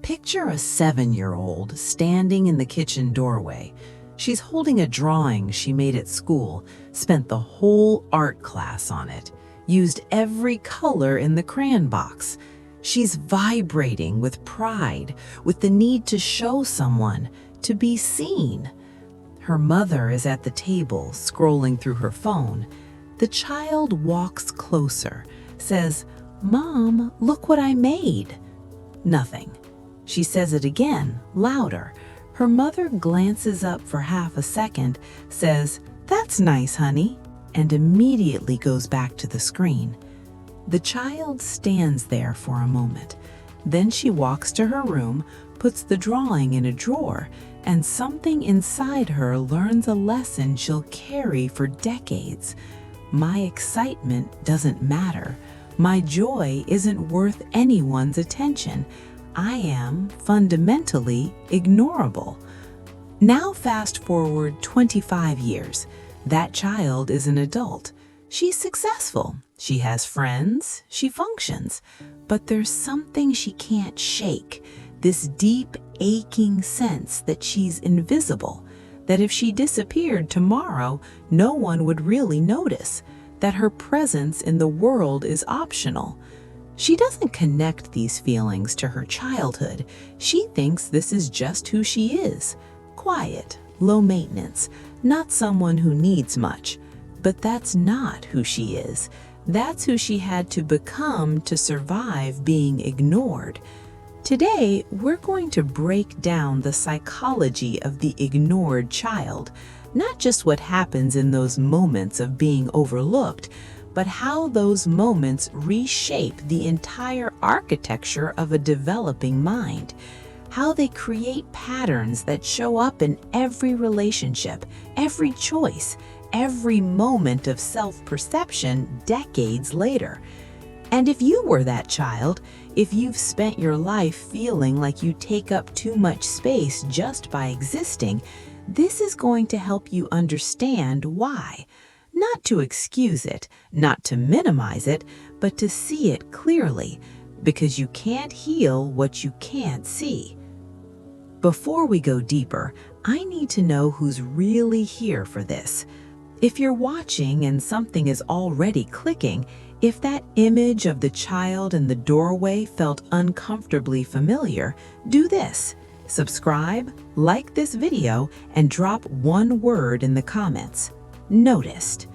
Picture a 7-year-old standing in the kitchen doorway. She's holding a drawing she made at school, spent the whole art class on it, used every color in the crayon box. She's vibrating with pride, with the need to show someone, to be seen. Her mother is at the table, scrolling through her phone. The child walks closer, says, "Mom, look what I made." Nothing. She says it again, louder. Her mother glances up for half a second, says, "That's nice, honey," and immediately goes back to the screen. The child stands there for a moment. Then she walks to her room, puts the drawing in a drawer, and something inside her learns a lesson she'll carry for decades. My excitement doesn't matter. My joy isn't worth anyone's attention. I am fundamentally ignorable. Now fast forward 25 years. That child is an adult. She's successful. She has friends. She functions. But there's something she can't shake. This deep, aching sense that she's invisible. That if she disappeared tomorrow, no one would really notice. That her presence in the world is optional. She doesn't connect these feelings to her childhood. She thinks this is just who she is. Quiet, low maintenance, not someone who needs much. But that's not who she is. That's who she had to become to survive being ignored. Today, we're going to break down the psychology of the ignored child, not just what happens in those moments of being overlooked, but how those moments reshape the entire architecture of a developing mind, how they create patterns that show up in every relationship, every choice, every moment of self-perception decades later. And if you were that child, if you've spent your life feeling like you take up too much space just by existing, this is going to help you understand why. Not to excuse it, not to minimize it, but to see it clearly, because you can't heal what you can't see. Before we go deeper, I need to know who's really here for this. If you're watching and something is already clicking, if that image of the child in the doorway felt uncomfortably familiar, do this. Subscribe, like this video, and drop one word in the comments. Noticed.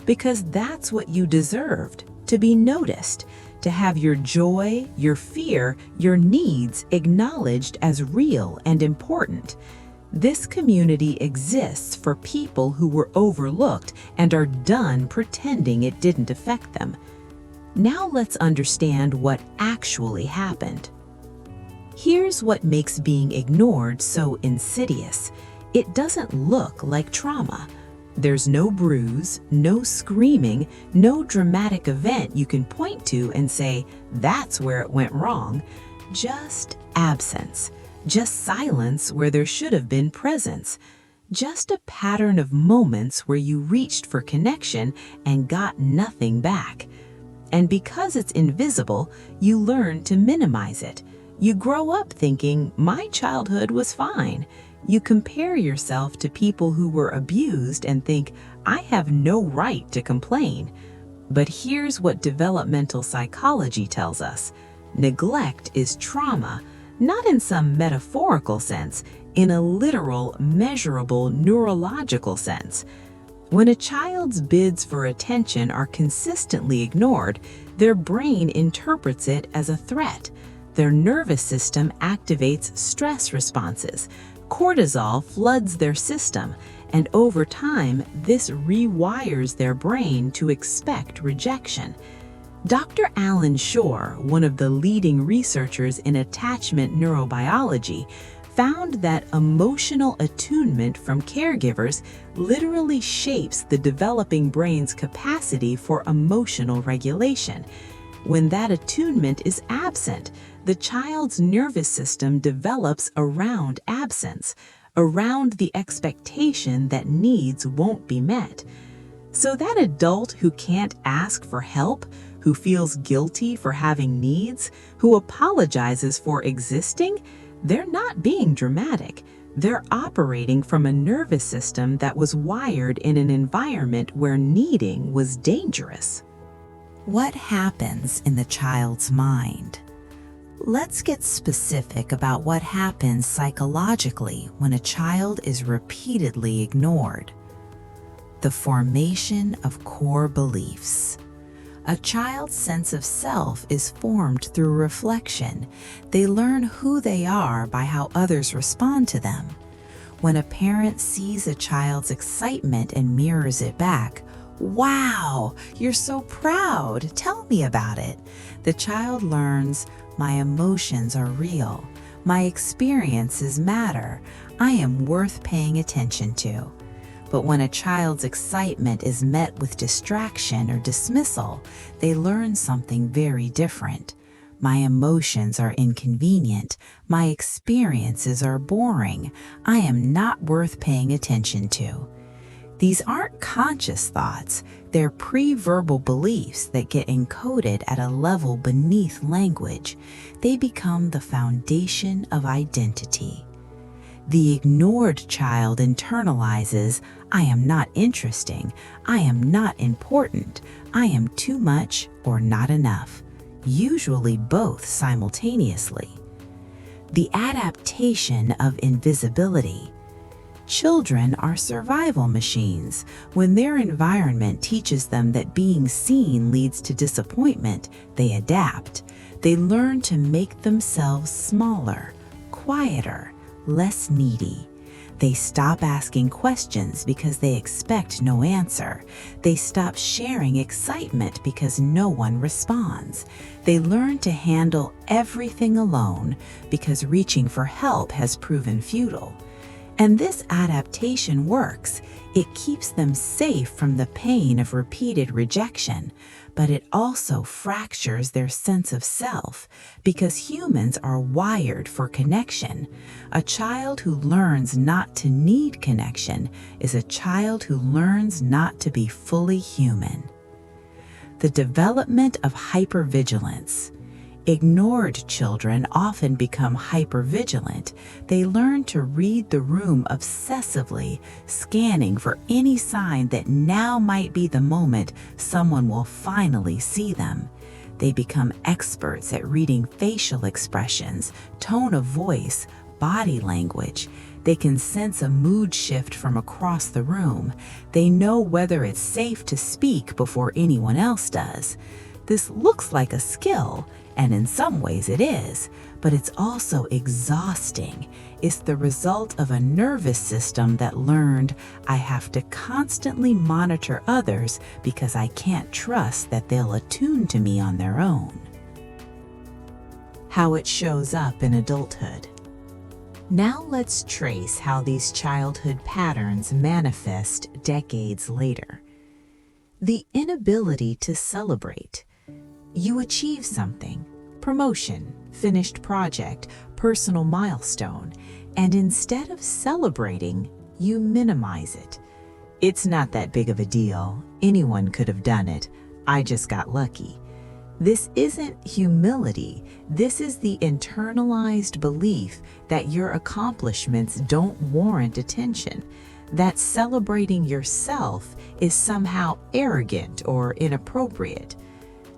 Because that's what you deserved, to be noticed, to have your joy, your fear, your needs acknowledged as real and important. This community exists for people who were overlooked and are done pretending it didn't affect them. Now let's understand what actually happened. Here's what makes being ignored so insidious. It doesn't look like trauma. There's no bruise, no screaming, no dramatic event you can point to and say, that's where it went wrong. Just absence. Just silence where there should have been presence. Just a pattern of moments where you reached for connection and got nothing back. And because it's invisible, you learn to minimize it. You grow up thinking, my childhood was fine. You compare yourself to people who were abused and think, I have no right to complain. But here's what developmental psychology tells us. Neglect is trauma, not in some metaphorical sense, in a literal, measurable, neurological sense. When a child's bids for attention are consistently ignored, their brain interprets it as a threat. Their nervous system activates stress responses. Cortisol floods their system, and over time, this rewires their brain to expect rejection. Dr. Alan Shore, one of the leading researchers in attachment neurobiology, found that emotional attunement from caregivers literally shapes the developing brain's capacity for emotional regulation. When that attunement is absent, the child's nervous system develops around absence, around the expectation that needs won't be met. So that adult who can't ask for help, who feels guilty for having needs, who apologizes for existing, They're not being dramatic. They're operating from a nervous system that was wired in an environment where needing was dangerous. What happens in the child's mind? Let's get specific about what happens psychologically when a child is repeatedly ignored. The formation of core beliefs. A child's sense of self is formed through reflection. They learn who they are by how others respond to them. When a parent sees a child's excitement and mirrors it back, "Wow, you're so proud. Tell me about it." The child learns, "My emotions are real. My experiences matter. I am worth paying attention to." But when a child's excitement is met with distraction or dismissal, they learn something very different. "My emotions are inconvenient. My experiences are boring. I am not worth paying attention to." These aren't conscious thoughts, they're pre-verbal beliefs that get encoded at a level beneath language. They become the foundation of identity. The ignored child internalizes, "I am not interesting, I am not important, I am too much or not enough," usually both simultaneously. The adaptation of invisibility. Children are survival machines. When their environment teaches them that being seen leads to disappointment, they adapt. They learn to make themselves smaller, quieter, less needy. They stop asking questions because they expect no answer. They stop sharing excitement because no one responds. They learn to handle everything alone because reaching for help has proven futile. And this adaptation works. It keeps them safe from the pain of repeated rejection, but it also fractures their sense of self because humans are wired for connection. A child who learns not to need connection is a child who learns not to be fully human. The development of hypervigilance. Ignored children often become hypervigilant. They learn to read the room obsessively, scanning for any sign that now might be the moment someone will finally see them. They become experts at reading facial expressions, tone of voice, body language. They can sense a mood shift from across the room. They know whether it's safe to speak before anyone else does. This looks like a skill, and in some ways it is, but it's also exhausting. It's the result of a nervous system that learned, "I have to constantly monitor others because I can't trust that they'll attune to me on their own." How it shows up in adulthood. Now let's trace how these childhood patterns manifest decades later. The inability to celebrate. You achieve something, promotion, finished project, personal milestone, and instead of celebrating, you minimize it. "It's not that big of a deal. Anyone could have done it. I just got lucky." This isn't humility. This is the internalized belief that your accomplishments don't warrant attention, that celebrating yourself is somehow arrogant or inappropriate.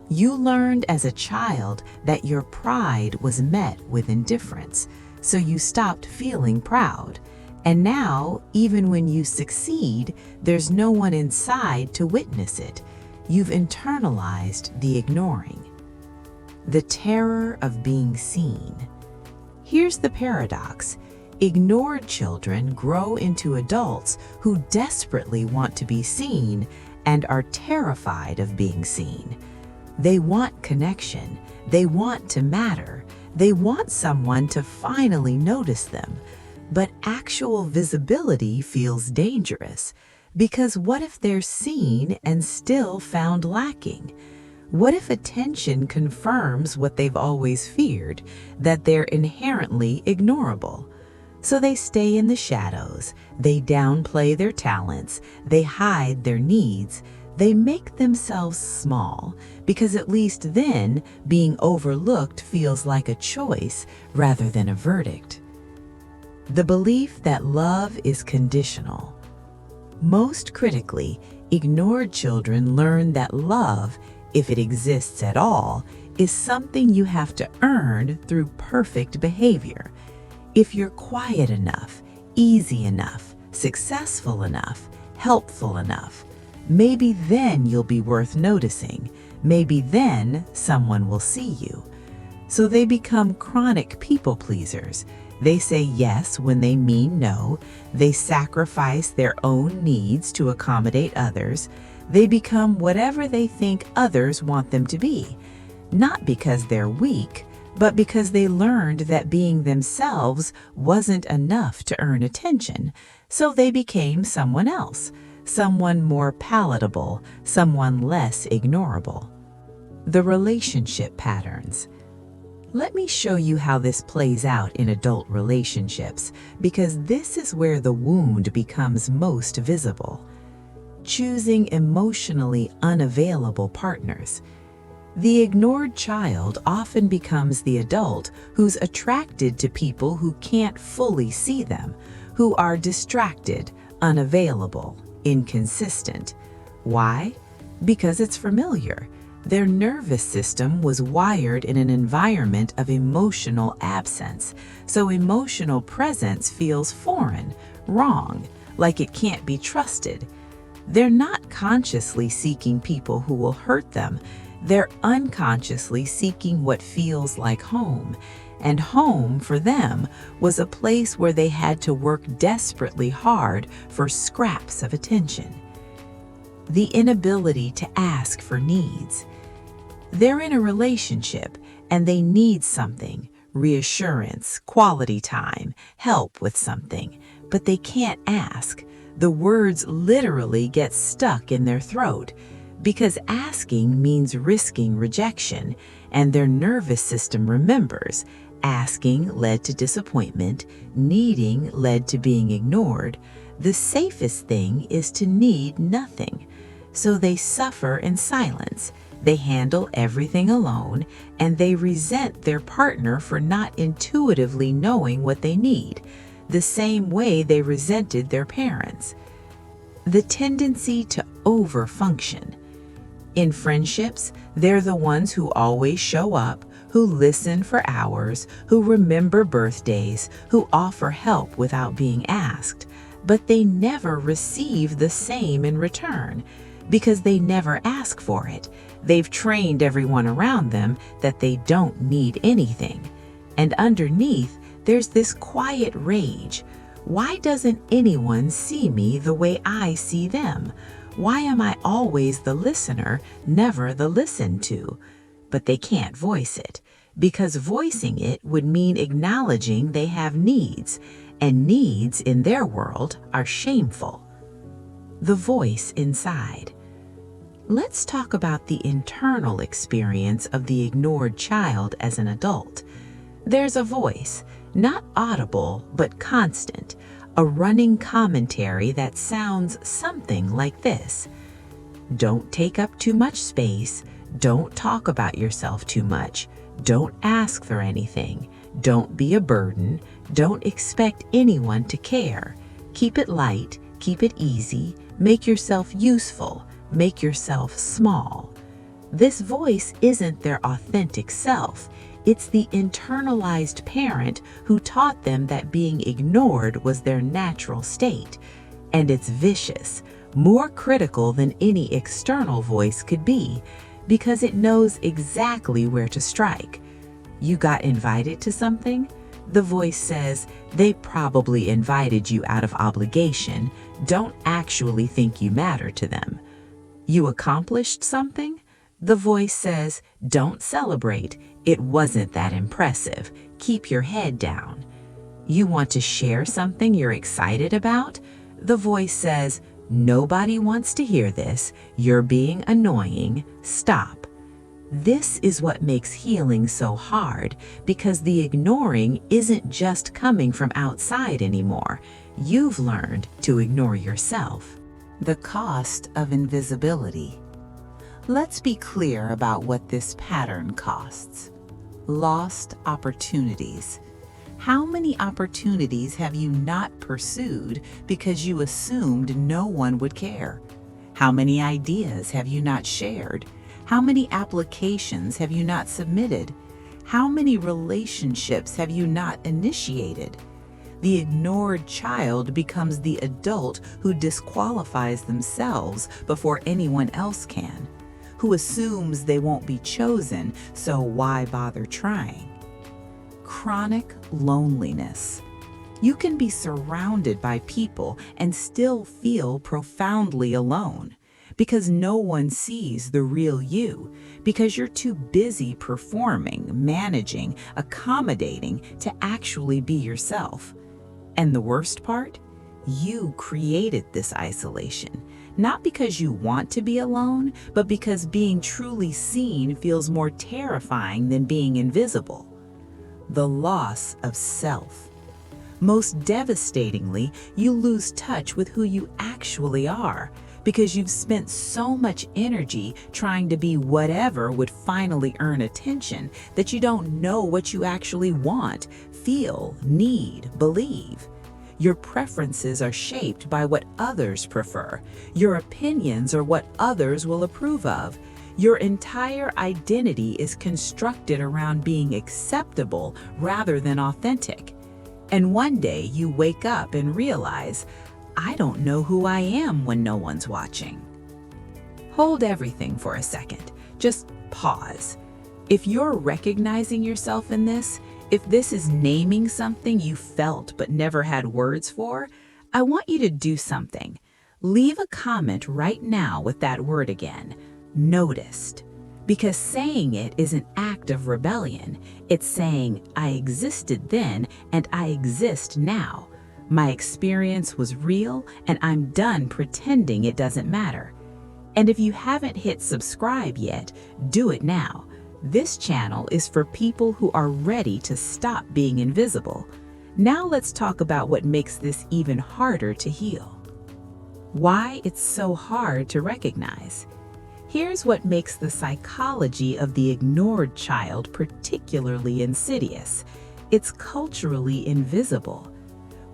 You learned as a child that your pride was met with indifference, so you stopped feeling proud. And now, even when you succeed, there's no one inside to witness it. You've internalized the ignoring. The terror of being seen. Here's the paradox. Ignored children grow into adults who desperately want to be seen and are terrified of being seen. They want connection. They want to matter. They want someone to finally notice them. But actual visibility feels dangerous, because what if they're seen and still found lacking? What if attention confirms what they've always feared, that they're inherently ignorable? So they stay in the shadows, they downplay their talents, they hide their needs, They make themselves small because at least then being overlooked feels like a choice rather than a verdict. The belief that love is conditional. Most critically, ignored children learn that love, if it exists at all, is something you have to earn through perfect behavior. If you're quiet enough, easy enough, successful enough, helpful enough, maybe then you'll be worth noticing. Maybe then someone will see you. So they become chronic people pleasers. They say yes when they mean no. They sacrifice their own needs to accommodate others. They become whatever they think others want them to be. Not because they're weak, but because they learned that being themselves wasn't enough to earn attention. So they became someone else. Someone more palatable, someone less ignorable. The relationship patterns. Let me show you how this plays out in adult relationships, because this is where the wound becomes most visible. Choosing emotionally unavailable partners. The ignored child often becomes the adult who's attracted to people who can't fully see them, who are distracted, unavailable, inconsistent. Why? Because it's familiar. Their nervous system was wired in an environment of emotional absence, so emotional presence feels foreign, wrong, like it can't be trusted. They're not consciously seeking people who will hurt them. They're unconsciously seeking what feels like home. And home, for them, was a place where they had to work desperately hard for scraps of attention. The inability to ask for needs. They're in a relationship and they need something, reassurance, quality time, help with something, but they can't ask. The words literally get stuck in their throat because asking means risking rejection, and their nervous system remembers. Asking led to disappointment, needing led to being ignored. The safest thing is to need nothing. So they suffer in silence. They handle everything alone, and they resent their partner for not intuitively knowing what they need, the same way they resented their parents. The tendency to overfunction. In friendships, they're the ones who always show up, who listen for hours, who remember birthdays, who offer help without being asked, but they never receive the same in return because they never ask for it. They've trained everyone around them that they don't need anything. And underneath, there's this quiet rage. Why doesn't anyone see me the way I see them? Why am I always the listener, never the listened to? But they can't voice it, because voicing it would mean acknowledging they have needs, and needs in their world are shameful. The voice inside. Let's talk about the internal experience of the ignored child as an adult. There's a voice, not audible but constant, a running commentary that sounds something like this. Don't take up too much space. Don't talk about yourself too much. Don't ask for anything. Don't be a burden. Don't expect anyone to care. Keep it light. Keep it easy. Make yourself useful. Make yourself small. This voice isn't their authentic self. It's the internalized parent who taught them that being ignored was their natural state. And it's vicious, more critical than any external voice could be, because it knows exactly where to strike. You got invited to something? The voice says, they probably invited you out of obligation. Don't actually think you matter to them. You accomplished something? The voice says, don't celebrate. It wasn't that impressive. Keep your head down. You want to share something you're excited about? The voice says, nobody wants to hear this. You're being annoying. Stop. This is what makes healing so hard, because the ignoring isn't just coming from outside anymore. You've learned to ignore yourself. The cost of invisibility. Let's be clear about what this pattern costs. Lost opportunities. How many opportunities have you not pursued because you assumed no one would care? How many ideas have you not shared? How many applications have you not submitted? How many relationships have you not initiated? The ignored child becomes the adult who disqualifies themselves before anyone else can, who assumes they won't be chosen, so why bother trying? Chronic loneliness. You can be surrounded by people and still feel profoundly alone because no one sees the real you, because you're too busy performing, managing, accommodating to actually be yourself. And the worst part? You created this isolation, not because you want to be alone, but because being truly seen feels more terrifying than being invisible. The loss of self. Most devastatingly, you lose touch with who you actually are because you've spent so much energy trying to be whatever would finally earn attention that you don't know what you actually want, feel, need, believe. Your preferences are shaped by what others prefer. Your opinions are what others will approve of. Your entire identity is constructed around being acceptable rather than authentic. And one day you wake up and realize, I don't know who I am when no one's watching. Hold everything for a second. Just pause. If you're recognizing yourself in this, if this is naming something you felt but never had words for, I want you to do something. Leave a comment right now with that word again, noticed. Because saying it is an act of rebellion. It's saying, I existed then and I exist now. My experience was real and I'm done pretending it doesn't matter. And if you haven't hit subscribe yet, do it now. This channel is for people who are ready to stop being invisible. Now let's talk about what makes this even harder to heal. Why it's so hard to recognize. Here's what makes the psychology of the ignored child particularly insidious. It's culturally invisible.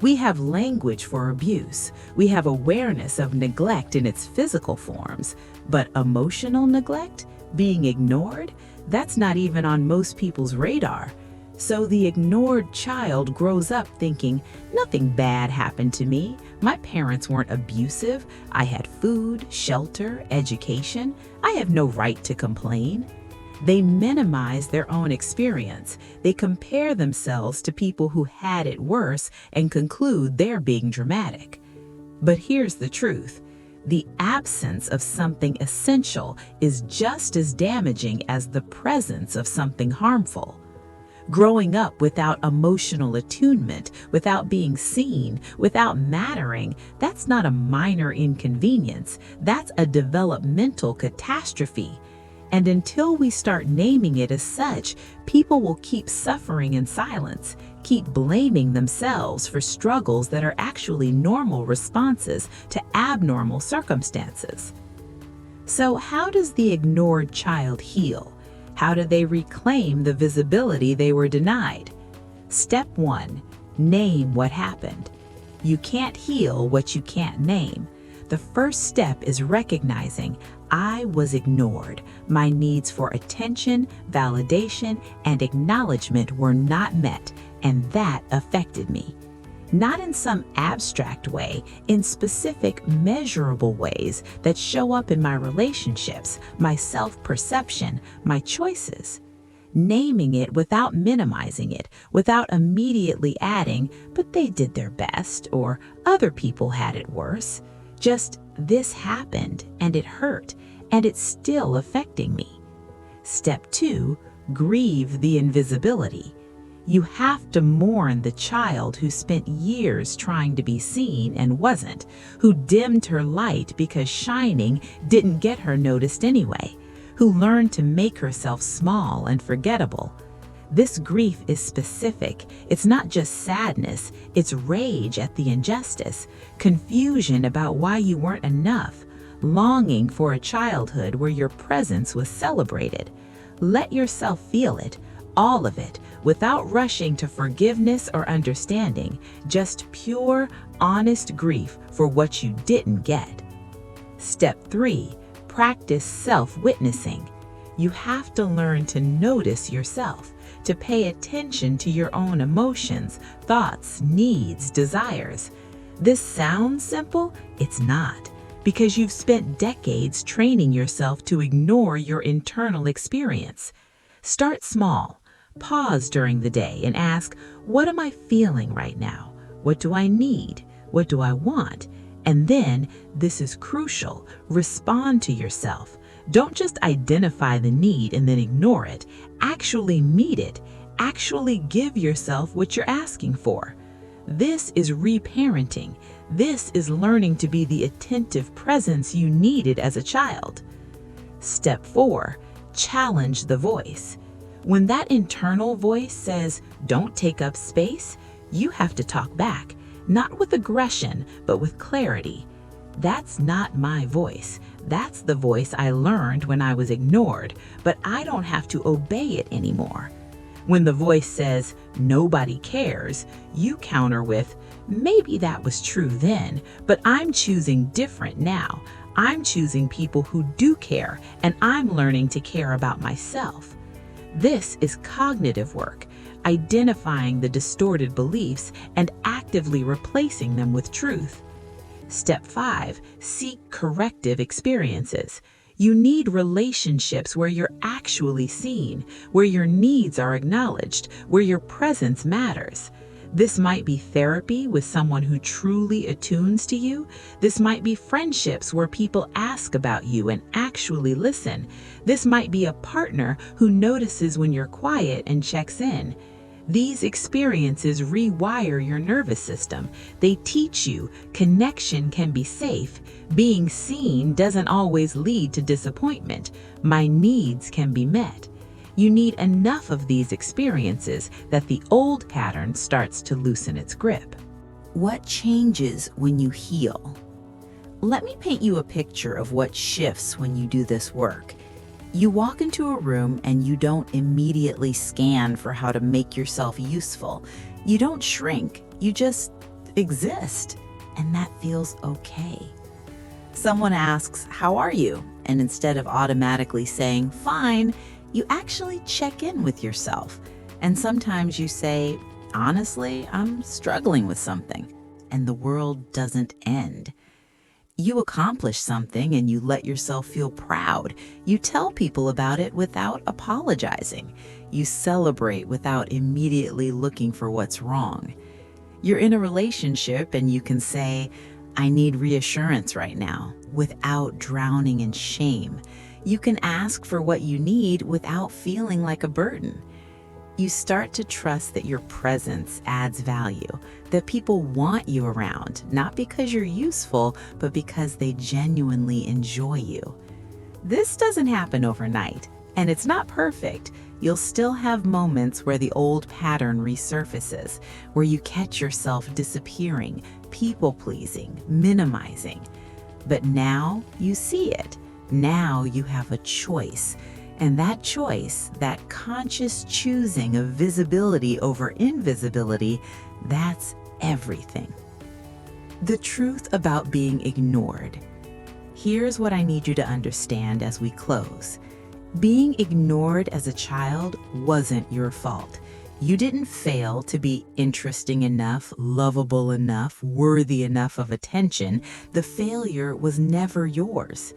We have language for abuse. We have awareness of neglect in its physical forms, but emotional neglect, being ignored, that's not even on most people's radar. So the ignored child grows up thinking, nothing bad happened to me. My parents weren't abusive. I had food, shelter, education. I have no right to complain. They minimize their own experience. They compare themselves to people who had it worse and conclude they're being dramatic. But here's the truth. The absence of something essential is just as damaging as the presence of something harmful. Growing up without emotional attunement, without being seen, without mattering, that's not a minor inconvenience. That's a developmental catastrophe. And until we start naming it as such, people will keep suffering in silence, keep blaming themselves for struggles that are actually normal responses to abnormal circumstances. So how does the ignored child heal? How do they reclaim the visibility they were denied? Step 1, name what happened. You can't heal what you can't name. The first step is recognizing I was ignored. My needs for attention, validation, and acknowledgement were not met, and that affected me. Not in some abstract way, in specific, measurable ways that show up in my relationships, my self-perception, my choices. Naming it without minimizing it, without immediately adding, but they did their best, or other people had it worse. Just, this happened, and it hurt, and it's still affecting me. Step 2, grieve the invisibility. You have to mourn the child who spent years trying to be seen and wasn't, who dimmed her light because shining didn't get her noticed anyway, who learned to make herself small and forgettable. This grief is specific. It's not just sadness, it's rage at the injustice, confusion about why you weren't enough, longing for a childhood where your presence was celebrated. Let yourself feel it, all of it, without rushing to forgiveness or understanding, just pure, honest grief for what you didn't get. Step 3. Practice self-witnessing. You have to learn to notice yourself, to pay attention to your own emotions, thoughts, needs, desires. This sounds simple? It's not, because you've spent decades training yourself to ignore your internal experience. Start small. Pause during the day and ask, what am I feeling right now? What do I need? What do I want? And then, this is crucial, respond to yourself. Don't just identify the need and then ignore it. Actually meet it. Actually give yourself what you're asking for. This is reparenting. This is learning to be the attentive presence you needed as a child. Step 4. Challenge the voice. When that internal voice says, don't take up space, you have to talk back, not with aggression, but with clarity. That's not my voice. That's the voice I learned when I was ignored, but I don't have to obey it anymore. When the voice says, nobody cares, you counter with, maybe that was true then, but I'm choosing different now. I'm choosing people who do care, and I'm learning to care about myself. This is cognitive work, identifying the distorted beliefs and actively replacing them with truth. Step 5. Seek corrective experiences. You need relationships where you're actually seen, where your needs are acknowledged, where your presence matters. This might be therapy with someone who truly attunes to you. This might be friendships where people ask about you and actually listen. This might be a partner who notices when you're quiet and checks in. These experiences rewire your nervous system. They teach you connection can be safe. Being seen doesn't always lead to disappointment. My needs can be met. You need enough of these experiences that the old pattern starts to loosen its grip. What changes when you heal? Let me paint you a picture of what shifts when you do this work. You walk into a room and you don't immediately scan for how to make yourself useful. You don't shrink, you just exist, and that feels okay. Someone asks, "How are you?" And instead of automatically saying, "Fine," you actually check in with yourself. And sometimes you say, "Honestly, I'm struggling with something," and the world doesn't end. You accomplish something and you let yourself feel proud. You tell people about it without apologizing. You celebrate without immediately looking for what's wrong. You're in a relationship and you can say, "I need reassurance right now," without drowning in shame. You can ask for what you need without feeling like a burden. You start to trust that your presence adds value, that people want you around, not because you're useful, but because they genuinely enjoy you. This doesn't happen overnight, and it's not perfect. You'll still have moments where the old pattern resurfaces, where you catch yourself disappearing, people-pleasing, minimizing. But now you see it. Now you have a choice. And that choice, that conscious choosing of visibility over invisibility, that's everything. The truth about being ignored. Here's what I need you to understand as we close. Being ignored as a child wasn't your fault. You didn't fail to be interesting enough, lovable enough, worthy enough of attention. The failure was never yours.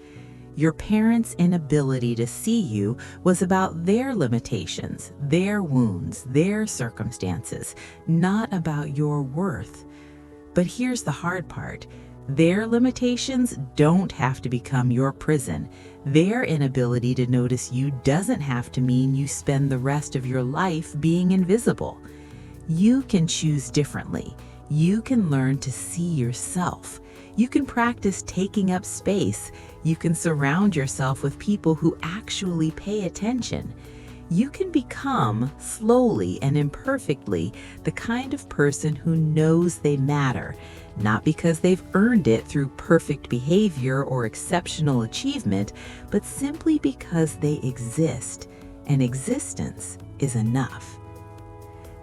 Your parents' inability to see you was about their limitations, their wounds, their circumstances, not about your worth. But here's the hard part. Their limitations don't have to become your prison. Their inability to notice you doesn't have to mean you spend the rest of your life being invisible. You can choose differently. You can learn to see yourself. You can practice taking up space. You can surround yourself with people who actually pay attention. You can become, slowly and imperfectly, the kind of person who knows they matter, not because they've earned it through perfect behavior or exceptional achievement, but simply because they exist, and existence is enough.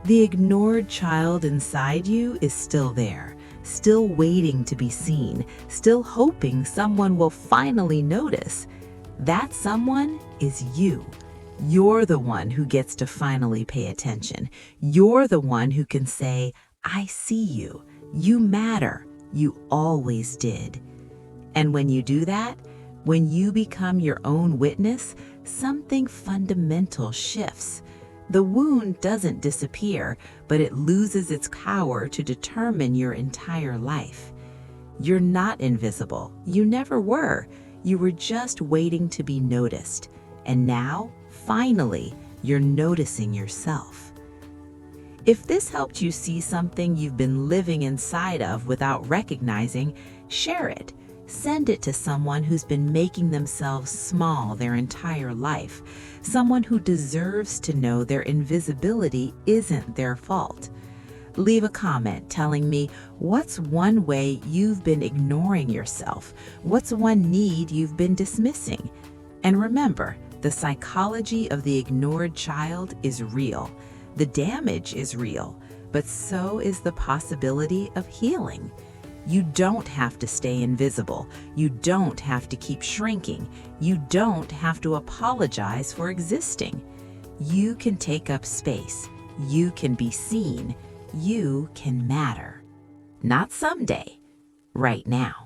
The ignored child inside you is still there, still waiting to be seen, still hoping someone will finally notice. That someone is you. You're the one who gets to finally pay attention. You're the one who can say, I see you. You matter. You always did. And when you do that, when you become your own witness, something fundamental shifts. The wound doesn't disappear, but it loses its power to determine your entire life. You're not invisible. You never were. You were just waiting to be noticed. And now, finally, you're noticing yourself. If this helped you see something you've been living inside of without recognizing, share it. Send it to someone who's been making themselves small their entire life, someone who deserves to know their invisibility isn't their fault. Leave a comment telling me what's one way you've been ignoring yourself, what's one need you've been dismissing. And remember, the psychology of the ignored child is real. The damage is real, but so is the possibility of healing. You don't have to stay invisible. You don't have to keep shrinking. You don't have to apologize for existing. You can take up space. You can be seen. You can matter. Not someday, right now.